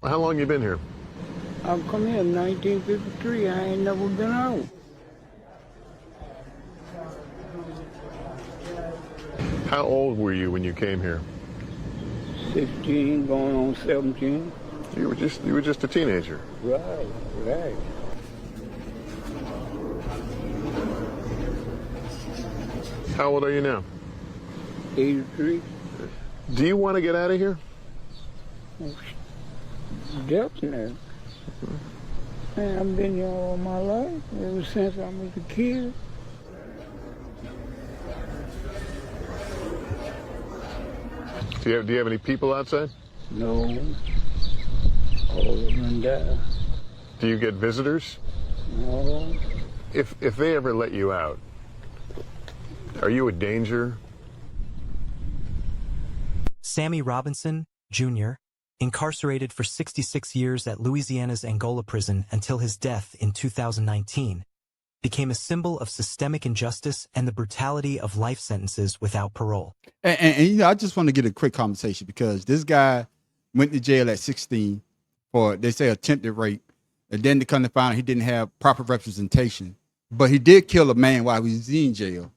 How long you been here? I come here in 1953. I ain't never been out. How old were you when you came here? 16, going on 17. You were just a teenager. Right, right. How old are you now? 83. Do you want to get out of here? Definitely. Man, I've been here all my life, ever since I was a kid. Do you have any people outside? No, all of them died. Do you get visitors? No, If they ever let you out, are you a danger? Sammy Robinson Jr., incarcerated for 66 years at Louisiana's Angola prison until his death in 2019, became a symbol of systemic injustice and the brutality of life sentences without parole. And I just want to get a quick conversation because this guy went to jail at 16 for, they say, attempted rape. And then they come to find out he didn't have proper representation. But he did kill a man while he was in jail.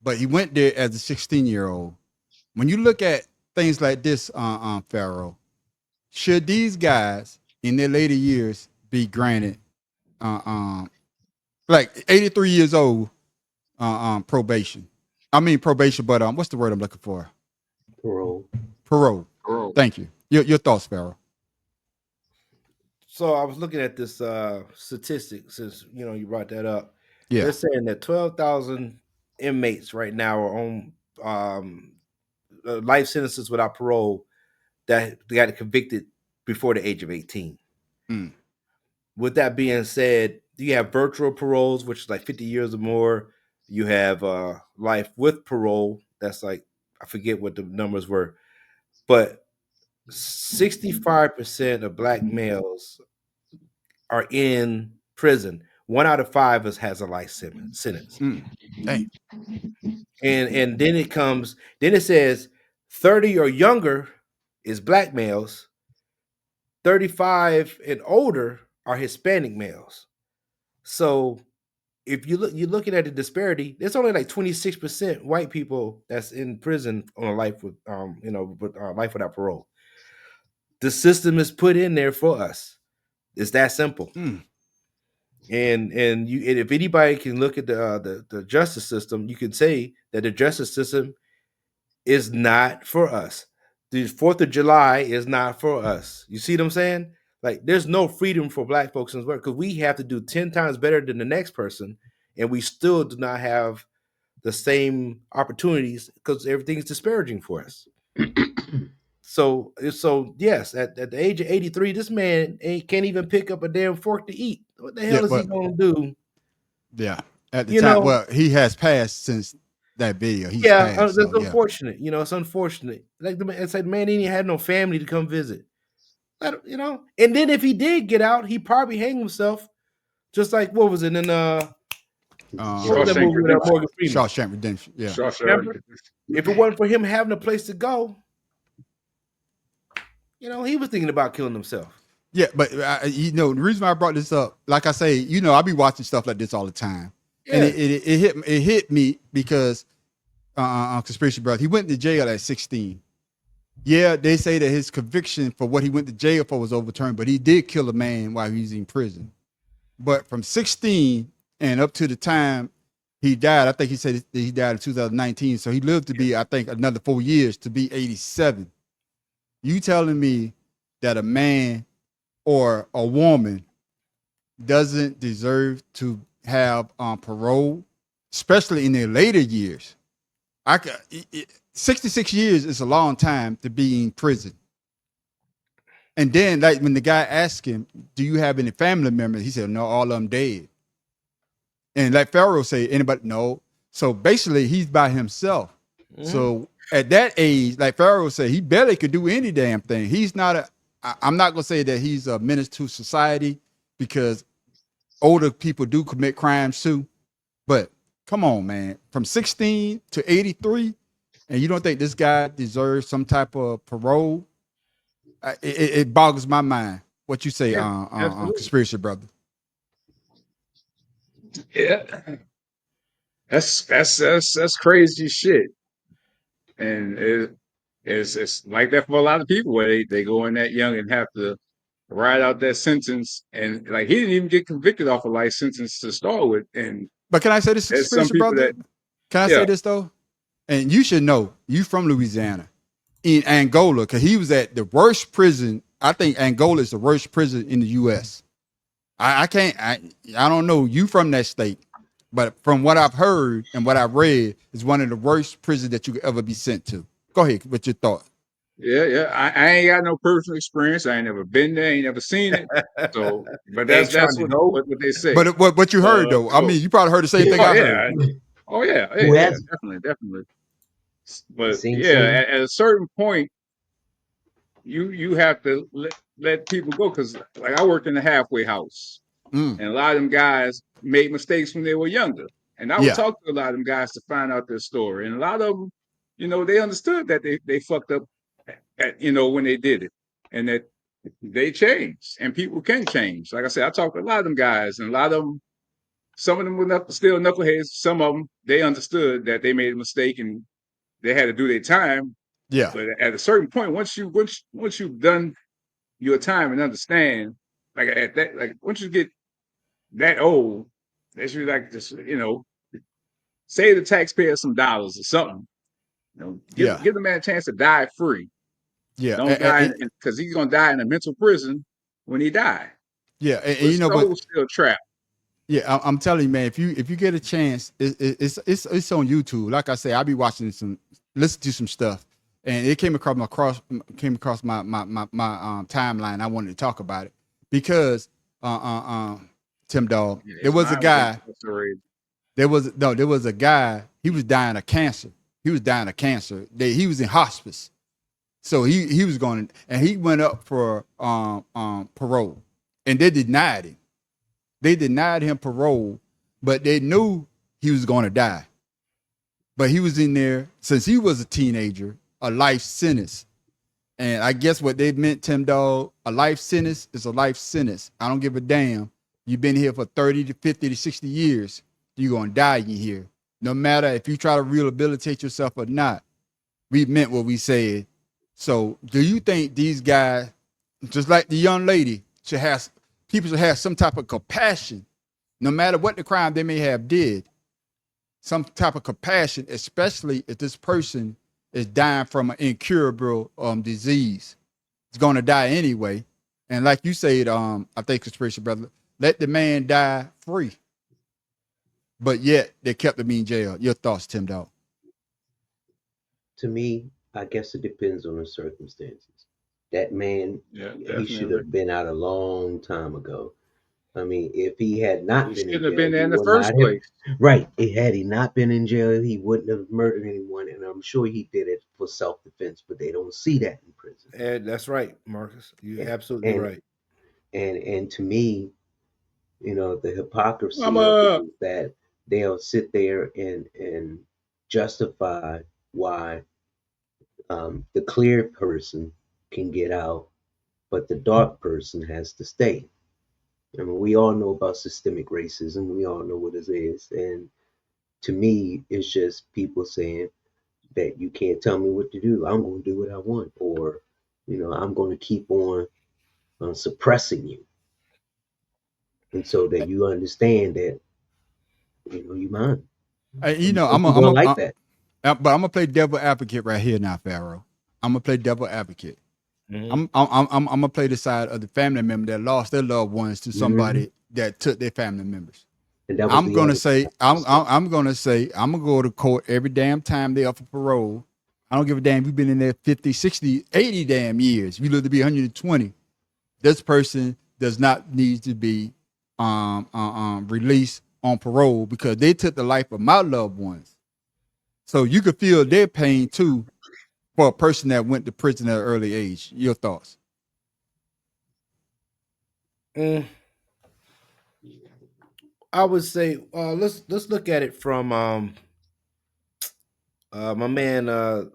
But he went there as a 16-year-old. When you look at things like this, Pharaoh, should these guys in their later years be granted, like 83 years old, probation? I mean probation, but what's the word I'm looking for? parole. Parole. Thank you. Your thoughts, Pharaoh. So I was looking at this statistic since you brought that up. Yeah. They're saying that 12,000 inmates right now are on life sentences without parole that they got convicted before the age of 18. Mm. With that being said, you have virtual paroles, which is like 50 years or more. You have life with parole. That's like, I forget what the numbers were, but 65% of black males are in prison. 1 out of 5 has a life sentence. Hey. And then it says 30 or younger is black males, 35 and older are Hispanic males. So if you're looking at the disparity, there's only like 26% white people that's in prison on a life with life without parole. The system is put in there for us. It's that simple. Mm. And if anybody can look at the justice system, you can say that the justice system is not for us. The 4th of July is not for us. You see what I'm saying? Like, there's no freedom for black folks in this world because we have to do 10 times better than the next person, and we still do not have the same opportunities because everything's disparaging for us. So yes, at the age of 83, this man can't even pick up a damn fork to eat. What the hell is he gonna do? Yeah, at the time, well, he has passed since that video. He's passed. That's So, unfortunate. It's unfortunate. Like it's like the man ain't had no family to come visit. And then if he did get out, he probably hang himself. Just like what was it in what was that movie with Morgan Freeman? Shawshank Redemption. Yeah. Remember? If it wasn't for him having a place to go, he was thinking about killing himself. Yeah, but the reason why I brought this up, like I say, I be watching stuff like this all the time, and it hit me because conspiracy brother, he went to jail at 16. Yeah, they say that his conviction for what he went to jail for was overturned, but he did kill a man while he was in prison. But from 16 and up to the time he died, I think he said he died in 2019, so he lived to be, I think, another 4 years to be 87. You telling me that a man or a woman doesn't deserve to have parole, especially in their later years? 66 years is a long time to be in prison. And then, like, when the guy asked him, do you have any family members? He said, no, all of them dead. And like Pharaoh said, anybody? No. So basically, he's by himself. Mm-hmm. So at that age, like Pharaoh said, he barely could do any damn thing. He's not I'm not going to say that he's a menace to society because older people do commit crimes too. But come on, man, from 16 to 83, and you don't think this guy deserves some type of parole? it boggles my mind. What you say, Yeah, absolutely. conspiracy brother? Yeah, that's crazy shit, and it's like that for a lot of people where they go in that young and have to ride out that sentence, and like he didn't even get convicted off a life sentence to start with, and But can I say this, there's some conspiracy people brother? that Can I say yeah this though? And you should know, you from Louisiana, in Angola, because he was at the worst prison. I think Angola is the worst prison in the U.S. I can't. I don't know. You from that state, but from what I've heard and what I've read, is one of the worst prisons that you could ever be sent to. Go ahead. What's your thought? yeah. I ain't got no personal experience. I ain't never been there. Ain't never seen it. So, but Ain't that's trying to go. what they say. But what you heard though, I So mean, you probably heard the same thing oh I heard. yeah, oh yeah, Who yeah, has definitely. it? But Seems yeah, same. at a certain point, you have to let people go because like I worked in a halfway house, Mm, and a lot of them guys made mistakes when they were younger, and I would yeah, talk to a lot of them guys to find out their story, and a lot of them, they understood that they fucked up, when they did it, and that they changed, and people can change. Like I said, I talked to a lot of them guys, and a lot of them. Some of them were still knuckleheads. Some of them they understood that they made a mistake and they had to do their time. yeah, But at a certain point, once you've done your time and understand, like at that, like once you get that old, they should like just save the taxpayer some dollars or something. yeah, Give the man a chance to die free. yeah, Don't die because he's gonna die in a mental prison when he die. yeah. And But you his know, but soul's still trapped. yeah, I'm telling you, man. If you get a chance, it's on YouTube. Like I say, I be watching listen to some stuff, and it came across my timeline. I wanted to talk about it because Tim Dog, Yeah, there his was a mind was guy. incarcerated. There was a guy. He was dying of cancer. He was dying of cancer. He was in hospice. So he was going, and he went up for parole, and they denied him. They denied him parole, but they knew he was going to die. But he was in there since he was a teenager, a life sentence. And I guess what they meant, Tim Dog, a life sentence is a life sentence. I don't give a damn. You've been here for 30 to 50 to 60 years. You're going to die in here. No matter if you try to rehabilitate yourself or not. We meant what we said. So do you think these guys, just like the young lady, people should have some type of compassion, no matter what the crime they may have did, some type of compassion, especially if this person is dying from an incurable disease. It's going to die anyway. And like you said, I think conspiracy brother, let the man die free. But yet they kept him in jail. Your thoughts, Tim Dog? To me, I guess it depends on the circumstances. That man, Yeah, he should definitely. have been out a long time ago. I mean, if he had not He been in shouldn't have jail, been there he in the would first not have. place. Right. Had he not been in jail, he wouldn't have murdered anyone. And I'm sure he did it for self defense, but they don't see that in prison. And that's right, Marcus. You're Yeah. absolutely And right. and to me, the I'm hypocrisy of it is that they'll sit there and justify why the clear person can get out, but the dark person has to stay. I mean, we all know about systemic racism. We all know what it is. And to me, it's just people saying that you can't tell me what to do. I'm going to do what I want. Or, I'm going to keep on suppressing you. And so that you understand that, you mind. Some I'm people don't a, like that. but I'm gonna play devil advocate right here now, Pharaoh. I'm gonna play devil advocate. Mhm. I'm gonna play the side of the family member that lost their loved ones to Hmm. somebody that took their family members. And that was the other thing I was saying. I'm gonna say I'm gonna go to court every damn time they offer parole. I don't give a damn if you've been in there 50, 60, 80 damn years. If you live to be 120, this person does not need to be released on parole because they took the life of my loved ones. So you could feel their pain too for a person that went to prison at an early age. Your thoughts? Mm, I would say let's look at it from my man the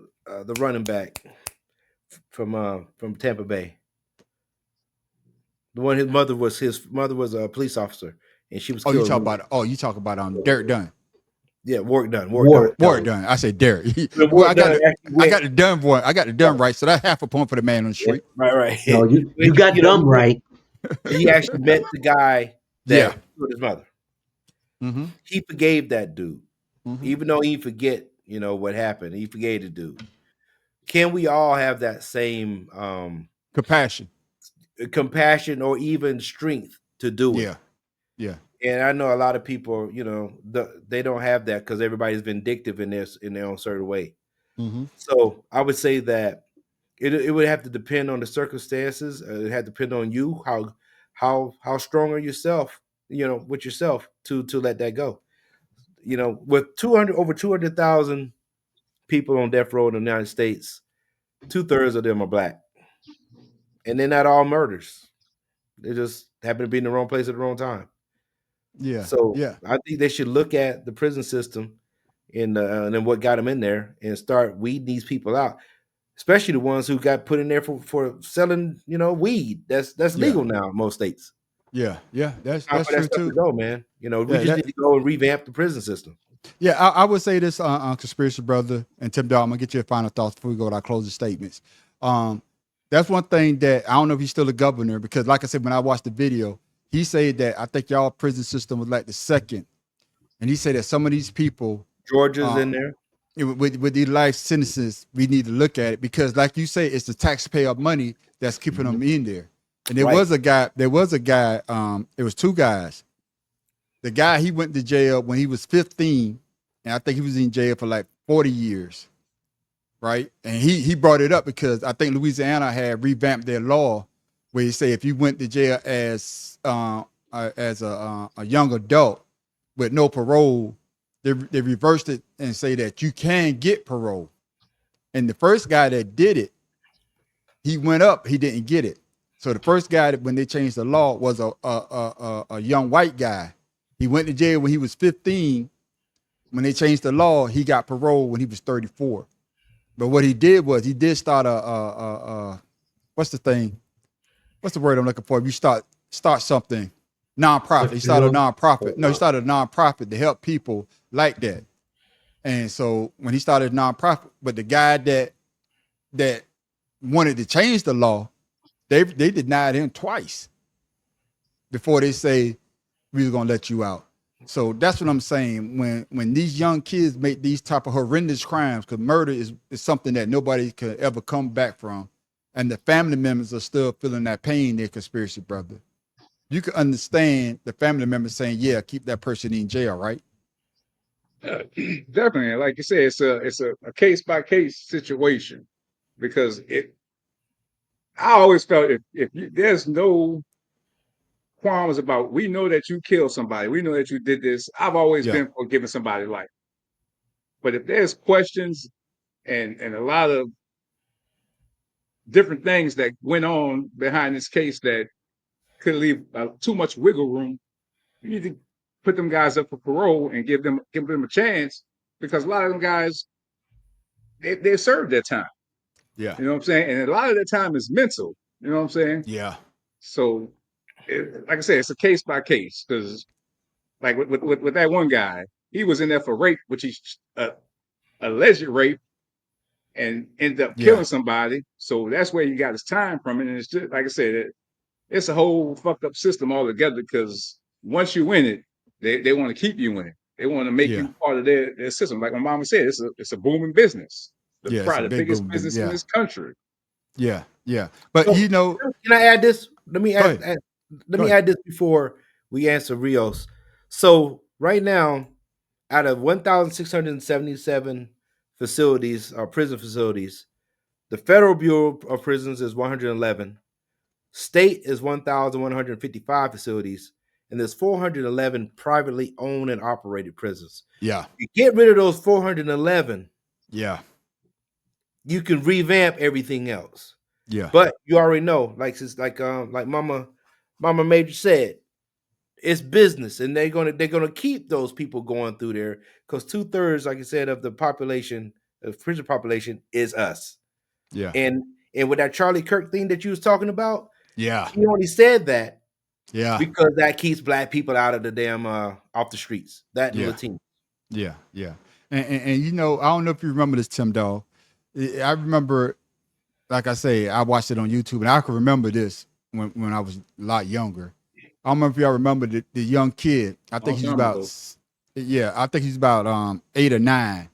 running back from Tampa Bay. The one his mother was a police officer, and she was Oh, you killed. talk about Derek Dunn. Yeah, Warwick Dunn. Warwick Warwick Dunn. Dunn. I said Derek. But Well, Warwick Dunn actually I went got the Dunn boy. I got the Dunn right. So that's half a point for the man on the street. right. No, you But got dumb he right. he actually met the guy Yeah. that killed his mother. Mm-hmm. He forgave that dude, Mm-hmm. even though he forget, what happened. He forgave the dude. Can we all have that same Compassion. compassion or even strength to do it? Yeah. Yeah. And I know a lot of people, they don't have that because everybody's vindictive in their own certain way. Mm-hmm. So I would say that it would have to depend on the circumstances. It had to depend on you, how strong are yourself, with yourself to let that go. With over 200,000 people on death row in the United States, 2/3 of them are black, and they're not all murders. They just happen to be in the wrong place at the wrong time. Yeah. So Yeah. I think they should look at the prison system and then what got them in there and start weeding these people out, especially the ones who got put in there for selling, weed. That's Yeah. legal now in most states. Yeah. Yeah. That's Time for that true stuff to too. go, man. We Yeah, just need to go and revamp the prison system. Yeah, I would say this, conspiracy brother and Tim Dog. I'm gonna get your final thoughts before we go to our closing statements. That's one thing that I don't know if he's still a governor because, like I said, when I watched the video, he said that I think y'all prison system was like the second, and he said that some of these people Georgia's in there. with these life sentences, we need to look at it because, like you say, it's the taxpayer money that's keeping them in there. And there Right. was a guy. There was two guys. The guy, he went to jail when he was 15, and I think he was in jail for like 40 years, right? And he brought it up because I think Louisiana had revamped their law where he say if you went to jail as a young adult with no parole, they reversed it and say that you can get parole. And the first guy that did it, he went up, he didn't get it. So the first guy that when they changed the law was a young white guy. He went to jail when he was 15. When they changed the law, he got parole when he was 34. But what he did was he did start what's the thing? What's the word I'm looking for? If you start something nonprofit. He started a nonprofit. No, he started a nonprofit to help people like that. And so when he started a nonprofit, but the guy that wanted to change the law, they denied him twice before they say we were gonna let you out. So that's what I'm saying. When these young kids make these type of horrendous crimes, because murder is something that nobody could ever come back from, and the family members are still feeling that pain, their conspiracy brother. You can understand the family members saying, "Yeah, keep that person in jail," right? Definitely, like you said, it's a case by case situation because I always felt there's no qualms about we know that you killed somebody, we know that you did this. I've always Yeah, been for giving somebody life, but if there's questions and a lot of different things that went on behind this case that could leave too much wiggle room, you need to put them guys up for parole and give them a chance because a lot of them guys they served their time. yeah, You know what I'm saying? And a lot of that time is mental. You know what I'm saying? yeah, So, like I said, it's a case by case because, like with that one guy, he was in there for rape, which he's alleged rape, and ended up yeah, killing somebody. So that's where he got his time from. And it's just like I said, it's a whole fucked up system altogether because once you win it, they want to keep you in it. They want to make yeah, you part of their system. Like my mama said, it's a booming business. yeah. It's a Probably the big biggest boom. business in Yeah, this country. yeah, yeah. But So, you know, can I add this? Let me go ahead. let Go me ahead. add this before we answer Rios. So right now, out of 1,677 facilities or prison facilities, the Federal Bureau of Prisons is 111. State is 1,155 facilities, and there's 411 privately owned and operated prisons. Yeah, You get rid of those 411, yeah, you can revamp everything else. yeah, But you already know, like Mama Major said, it's business, and they're gonna keep those people going through there because 2/3, like I said, of the population, of prison population, is us. yeah, And with that Charlie Kirk thing that you was talking about, Yeah. He only said that Yeah. because that keeps black people out of the damn off the streets. That and Yeah. Latino. Yeah. Yeah. And you know, I don't know if you remember this, Tim Dog. I remember, like I say, I watched it on YouTube, and I can remember this when I was a lot younger. I don't remember if y'all remember the young kid. I think Long he's time about, ago. yeah, I think he's about 8 or 9,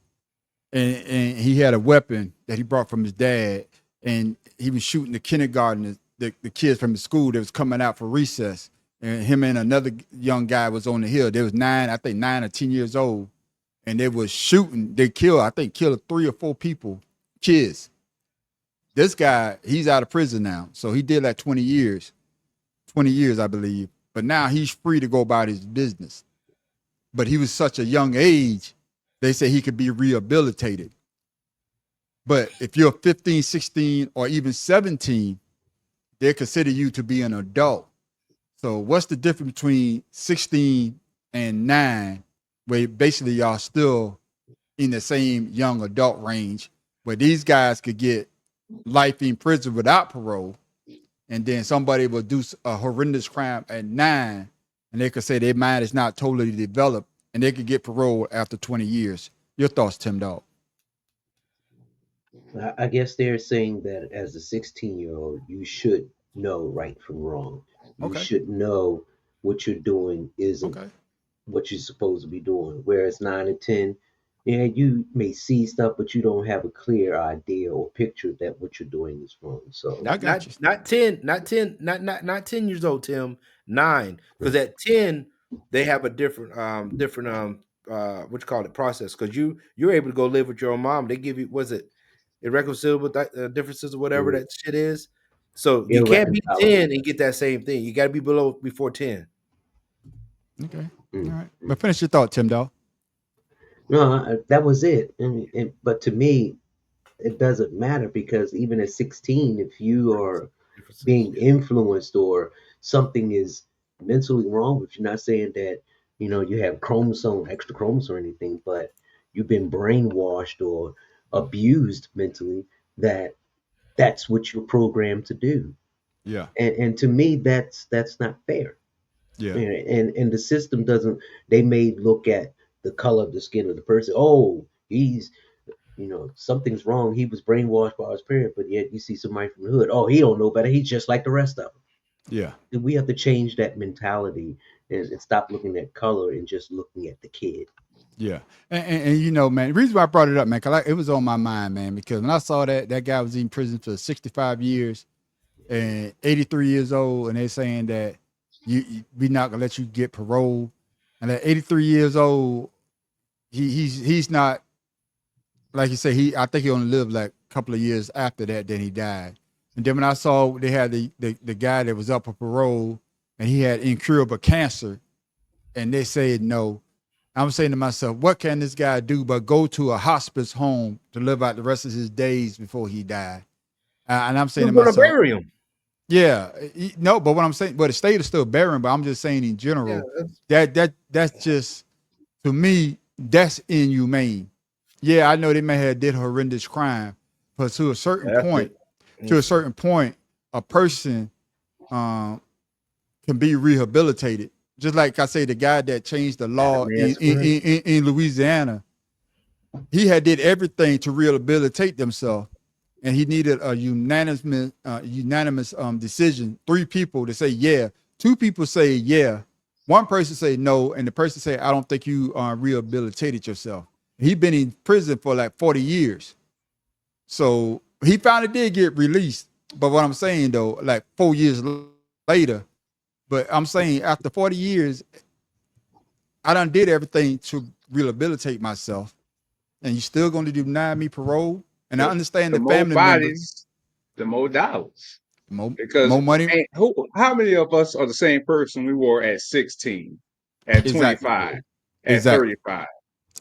and he had a weapon that he brought from his dad, and he was shooting the kindergarten, the kids from the school that was coming out for recess, and him and another young guy was on the hill. They was 9, I think 9 or 10 years old, and they was shooting. They killed 3 or 4 people, kids. This guy, he's out of prison now, so he did like 20 years, I believe. But now he's free to go about his business. But he was such a young age, they say he could be rehabilitated. But if you're 15, 16, or even 17, they consider you to be an adult. So what's the difference between 16 and 9, where basically y'all still in the same young adult range, where these guys could get life in prison without parole, and then somebody will do a horrendous crime at 9, and they could say their mind is not totally developed, and they could get parole after 20 years. Your thoughts, Tim Dog? I guess they're saying that as a 16-year-old, you should know right from wrong. You Okay. should know what you're doing isn't Okay. what you're supposed to be doing. Whereas 9 and 10, yeah, you may see stuff, but you don't have a clear idea or picture that what you're doing is wrong. So, I Not got not you. not 10, not 10 years old, Tim. 9. Because at 10, they have a different what you call it process. Because you're able to go live with your own mom. They give you, was it irreconcilable differences or whatever mm, that shit is. So you can't be irreconcilable. 10 and get that same thing. You gotta be before 10. Okay. All Mm, right. mm. But finish your thought, Tim Dog. No, that was it. But to me, it doesn't matter because even at 16, if you are Differences. being Yeah. influenced or something is mentally wrong with you, not saying that, you have extra chromosome or anything, but you've been brainwashed or abused mentally, that's what you're programmed to do. Yeah. And to me, that's not fair. Yeah. And the system doesn't, they may look at the color of the skin of the person. Oh, he's, something's wrong. He was brainwashed by his parent, but yet you see somebody from the hood. Oh, he don't know better. He's just like the rest of Yeah. them. We have to change that mentality and stop looking at color and just looking at the kid. Yeah. And you know, man, the reason why I brought it up, man, because it was on my mind, man, because when I saw that guy was in prison for 65 years and 83 years old, and they're saying that we not gonna let you get parole, and at 83 years old, he's not, like you say, I think he only lived like a couple of years after that, then he died. And then when I saw they had the guy that was up for parole, and he had incurable cancer, and they said no. I'm saying to myself, what can this guy do but go to a hospice home to live out the rest of his days before he died? And I'm saying Who's to gonna myself, bury him? yeah, no, but what I'm saying, but the state is still barren. But I'm just saying in Yeah, general, that's just, to me, that's inhumane. Yeah, I know they may have did horrendous crime, but that's it. to a certain point, a person um, can be rehabilitated. Just like I say, the guy that changed the law That's correct. in Louisiana, he had did everything to rehabilitate themselves, and he needed a unanimous decision. 3 people to say yeah, 2 people say yeah, 1 person say no, and the person say I don't think you rehabilitated yourself. He been in prison for like 40 years, so he finally did get released. But what I'm saying though, like 4 years later, but I'm saying after 40 years, I done did everything to rehabilitate myself, and you still going to deny me parole? And I The, understand the the more family members, bodies, the more dollars. more, Because more money. how many of us are the same person we were at 16, at Exactly. 25, at Exactly. 35?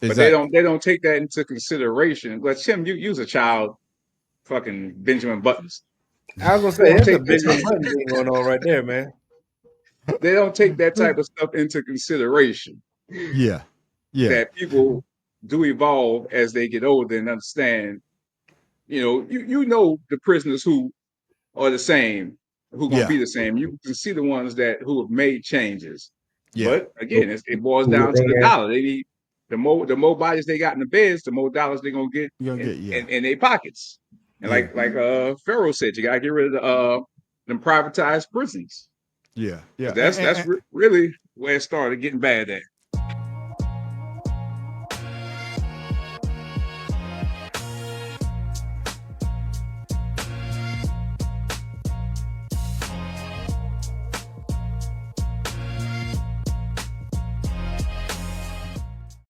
But they Exactly. don't take that into consideration. But Tim, you was a child, fucking Benjamin Buttons. I was gonna They say don't there's a take that Benjamin Button thing going on right there, man. they don't take that type of stuff into consideration. Yeah. Yeah. That people do evolve as they get older and understand. You know the prisoners who are the same who gonna be the same. You can see the ones that who have made changes. Yeah. But again, it boils Who were down to the there? dollar. They need the more bodies they got in the beds, the more dollars they're gonna get You're gonna get in their pockets. And Yeah. like Pharaoh said, you gotta get rid of them privatized prisons. Yeah. 'Cause that's really where it started getting bad at.